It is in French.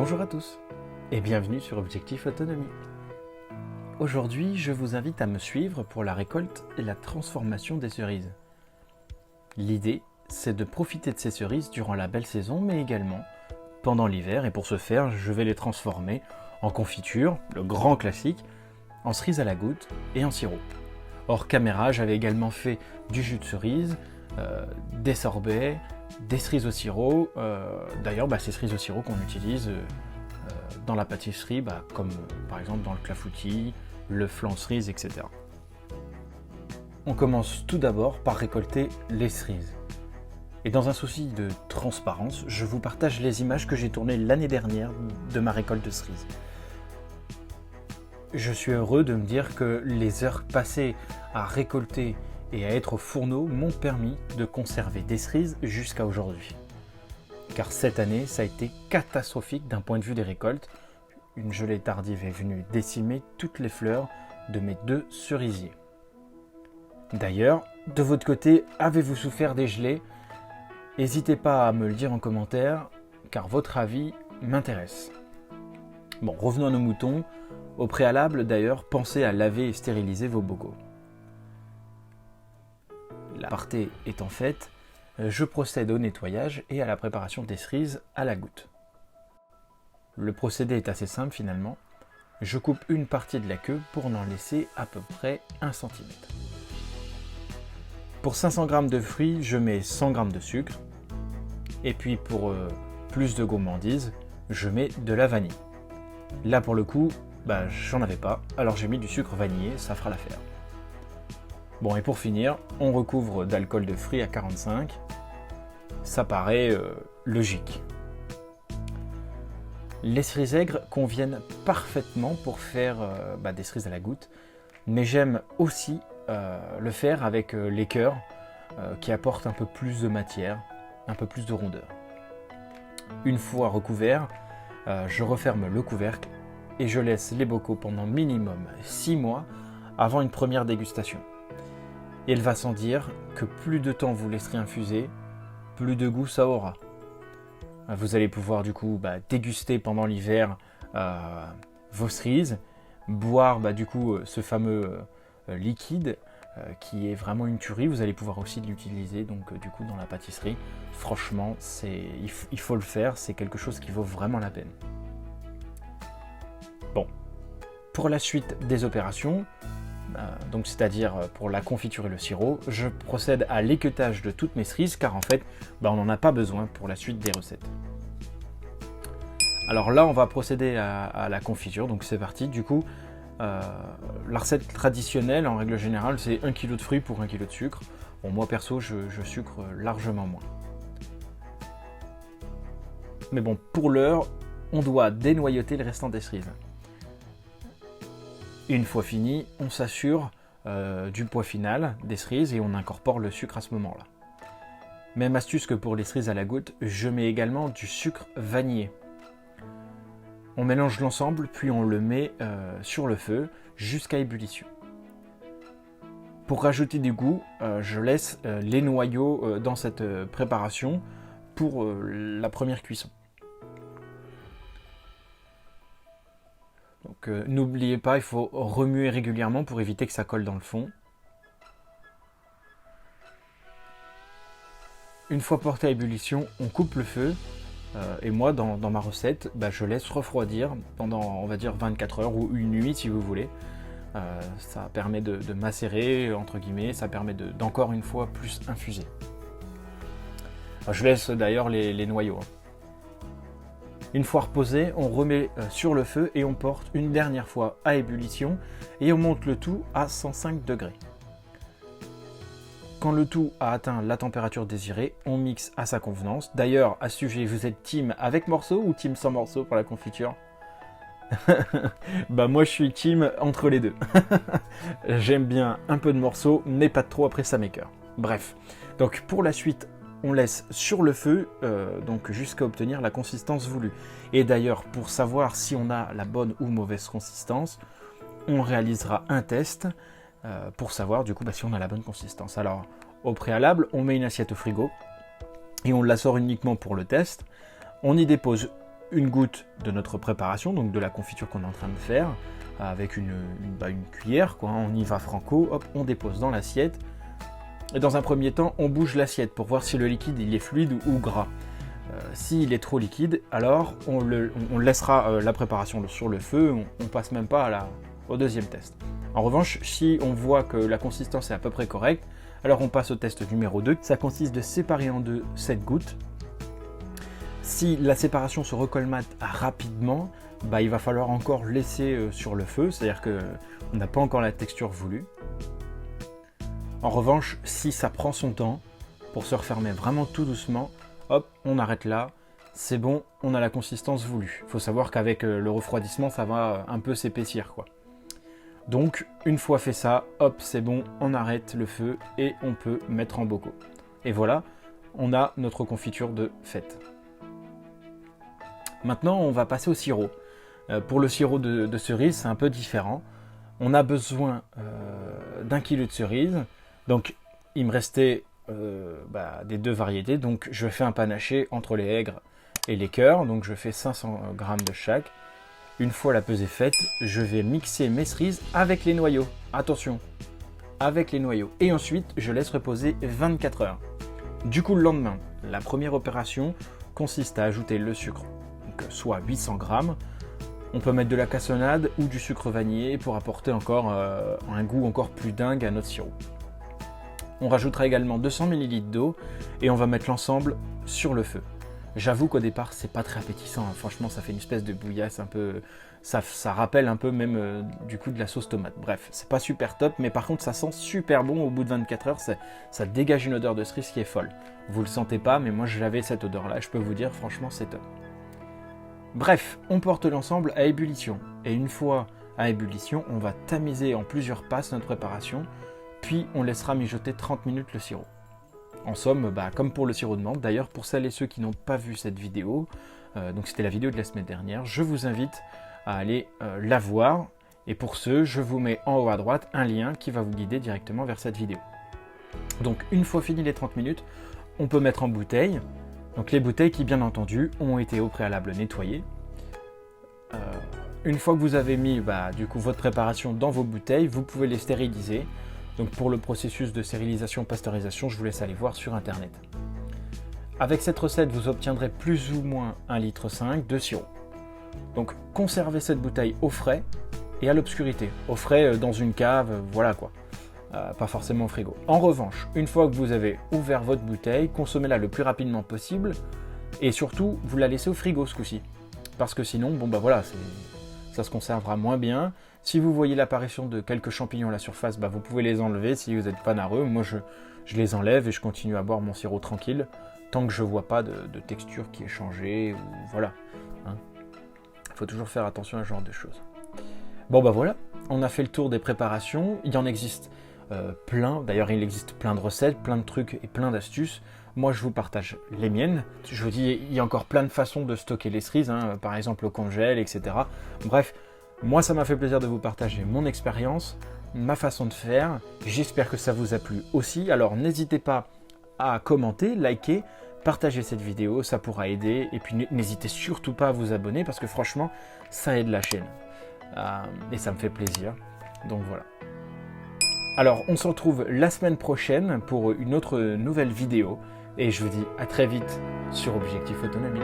Bonjour à tous et bienvenue sur Objectif Autonomie. Aujourd'hui, je vous invite à me suivre pour la récolte et la transformation des cerises. L'idée, c'est de profiter de ces cerises durant la belle saison, mais également pendant l'hiver, et pour ce faire, je vais les transformer en confiture, le grand classique, en cerise à la goutte et en sirop. Hors caméra, j'avais également fait du jus de cerise, des sorbets, des cerises au sirop. D'ailleurs, ces cerises au sirop qu'on utilise dans la pâtisserie, comme par exemple dans le clafoutis, le flan cerise, etc. On commence tout d'abord par récolter les cerises. Et dans un souci de transparence, je vous partage les images que j'ai tournées l'année dernière de ma récolte de cerises. Je suis heureux de me dire que les heures passées à récolter et à être au fourneau m'ont permis de conserver des cerises jusqu'à aujourd'hui. Car cette année, ça a été catastrophique d'un point de vue des récoltes. Une gelée tardive est venue décimer toutes les fleurs de mes 2 cerisiers. D'ailleurs, de votre côté, avez-vous souffert des gelées ? N'hésitez pas à me le dire en commentaire, car votre avis m'intéresse. Bon, revenons à nos moutons. Au préalable, d'ailleurs, pensez à laver et stériliser vos bocaux. L'aparté étant faite, je procède au nettoyage et à la préparation des cerises à la goutte. Le procédé est assez simple finalement. Je coupe une partie de la queue pour en laisser à peu près 1 cm. Pour 500 g de fruits, je mets 100 g de sucre. Et puis pour plus de gourmandise, je mets de la vanille. Là pour le coup, j'en avais pas, alors j'ai mis du sucre vanillé, ça fera l'affaire. Bon, et pour finir, on recouvre d'alcool de fruits à 45. Ça paraît logique. Les cerises aigres conviennent parfaitement pour faire des cerises à la goutte, mais j'aime aussi le faire avec les cœurs qui apportent un peu plus de matière, un peu plus de rondeur. Une fois recouvert, je referme le couvercle et je laisse les bocaux pendant minimum 6 mois avant une première dégustation. Et il va sans dire que plus de temps vous laisserez infuser, plus de goût ça aura. Vous allez pouvoir du coup déguster pendant l'hiver vos cerises, boire ce fameux liquide qui est vraiment une tuerie. Vous allez pouvoir aussi l'utiliser dans la pâtisserie. Franchement, il faut le faire, c'est quelque chose qui vaut vraiment la peine. Bon, pour la suite des opérations, c'est-à-dire pour la confiture et le sirop, je procède à l'équeutage de toutes mes cerises car en fait, on n'en a pas besoin pour la suite des recettes. Alors là, on va procéder à la confiture, donc c'est parti. Du coup, la recette traditionnelle, en règle générale, c'est 1 kg de fruits pour 1 kg de sucre. Bon, moi perso, je sucre largement moins. Mais bon, pour l'heure, on doit dénoyauter le restant des cerises. Une fois fini, on s'assure du poids final des cerises et on incorpore le sucre à ce moment-là. Même astuce que pour les cerises à la goutte, je mets également du sucre vanillé. On mélange l'ensemble, puis on le met sur le feu jusqu'à ébullition. Pour rajouter du goût, je laisse les noyaux dans cette préparation pour la première cuisson. Donc n'oubliez pas, il faut remuer régulièrement pour éviter que ça colle dans le fond. Une fois porté à ébullition, on coupe le feu. Et moi, dans ma recette, je laisse refroidir pendant, on va dire, 24 heures ou une nuit si vous voulez. Ça permet de macérer, entre guillemets, ça permet d'encore une fois plus infuser. Je laisse d'ailleurs les noyaux. Une fois reposé, on remet sur le feu et on porte une dernière fois à ébullition et on monte le tout à 105 degrés. Quand le tout a atteint la température désirée, on mixe à sa convenance. D'ailleurs, à ce sujet, vous êtes team avec morceaux ou team sans morceaux pour la confiture ? Moi je suis team entre les deux. J'aime bien un peu de morceaux, mais pas trop, après ça m'écoeure. Bref, donc pour la suite, on laisse sur le feu jusqu'à obtenir la consistance voulue. Et d'ailleurs, pour savoir si on a la bonne ou mauvaise consistance, on réalisera un test pour savoir si on a la bonne consistance. Alors, au préalable, on met une assiette au frigo et on la sort uniquement pour le test. On y dépose une goutte de notre préparation, donc de la confiture qu'on est en train de faire, avec une cuillère, quoi. On y va franco, hop, on dépose dans l'assiette. Et dans un premier temps, on bouge l'assiette pour voir si le liquide il est fluide ou gras. S'il est trop liquide, alors on laissera la préparation sur le feu, on passe même pas au deuxième test. En revanche, si on voit que la consistance est à peu près correcte, alors on passe au test numéro 2. Ça consiste de séparer en deux cette goutte. Si la séparation se recolmate rapidement, il va falloir encore laisser sur le feu, c'est-à-dire qu'on n'a pas encore la texture voulue. En revanche, si ça prend son temps, pour se refermer vraiment tout doucement, hop, on arrête là, c'est bon, on a la consistance voulue. Il faut savoir qu'avec le refroidissement, ça va un peu s'épaissir, quoi. Donc, une fois fait ça, hop, c'est bon, on arrête le feu et on peut mettre en bocaux. Et voilà, on a notre confiture de faite. Maintenant, on va passer au sirop. Pour le sirop de cerise, c'est un peu différent. On a besoin d'1 kg de cerises. Donc, il me restait des 2 variétés. Donc, je fais un panaché entre les aigres et les cœurs. Donc, je fais 500 g de chaque. Une fois la pesée faite, je vais mixer mes cerises avec les noyaux. Attention, avec les noyaux. Et ensuite, je laisse reposer 24 heures. Du coup, le lendemain, la première opération consiste à ajouter le sucre, donc soit 800 g. On peut mettre de la cassonade ou du sucre vanillé pour apporter encore un goût encore plus dingue à notre sirop. On rajoutera également 200 ml d'eau et on va mettre l'ensemble sur le feu. J'avoue qu'au départ, c'est pas très appétissant. Hein. Franchement, ça fait une espèce de bouillasse un peu. Ça rappelle un peu même du coup de la sauce tomate. Bref, c'est pas super top, mais par contre, ça sent super bon au bout de 24 heures. Ça dégage une odeur de cerise qui est folle. Vous le sentez pas, mais moi j'avais cette odeur-là. Je peux vous dire, franchement, c'est top. Bref, on porte l'ensemble à ébullition. Et une fois à ébullition, on va tamiser en plusieurs passes notre préparation. Puis on laissera mijoter 30 minutes le sirop. En somme, comme pour le sirop de menthe, d'ailleurs pour celles et ceux qui n'ont pas vu cette vidéo, donc c'était la vidéo de la semaine dernière, je vous invite à aller la voir. Et pour ceux, je vous mets en haut à droite un lien qui va vous guider directement vers cette vidéo. Donc une fois fini les 30 minutes, on peut mettre en bouteille. Donc les bouteilles qui bien entendu ont été au préalable nettoyées. Une fois que vous avez mis du coup votre préparation dans vos bouteilles, vous pouvez les stériliser. Donc pour le processus de stérilisation-pasteurisation, je vous laisse aller voir sur internet. Avec cette recette, vous obtiendrez plus ou moins 1,5 litre de sirop. Donc conservez cette bouteille au frais et à l'obscurité. Au frais dans une cave, voilà quoi. Pas forcément au frigo. En revanche, une fois que vous avez ouvert votre bouteille, consommez-la le plus rapidement possible et surtout, vous la laissez au frigo ce coup-ci. Parce que sinon, ça se conservera moins bien. Si vous voyez l'apparition de quelques champignons à la surface, vous pouvez les enlever si vous n'êtes pas narreux. Moi, je les enlève et je continue à boire mon sirop tranquille, tant que je ne vois pas de texture qui est changée, ou voilà. Il faut toujours faire attention à ce genre de choses. Bon voilà, on a fait le tour des préparations. Il y en existe plein. D'ailleurs, il existe plein de recettes, plein de trucs et plein d'astuces. Moi, je vous partage les miennes. Je vous dis, il y a encore plein de façons de stocker les cerises, par exemple au congèle, etc. Bref, moi, ça m'a fait plaisir de vous partager mon expérience, ma façon de faire. J'espère que ça vous a plu aussi. Alors, n'hésitez pas à commenter, liker, partager cette vidéo, ça pourra aider. Et puis, n'hésitez surtout pas à vous abonner parce que franchement, ça aide la chaîne. Et ça me fait plaisir. Donc voilà. Alors, on se retrouve la semaine prochaine pour une autre nouvelle vidéo. Et je vous dis à très vite sur Objectif Autonomie.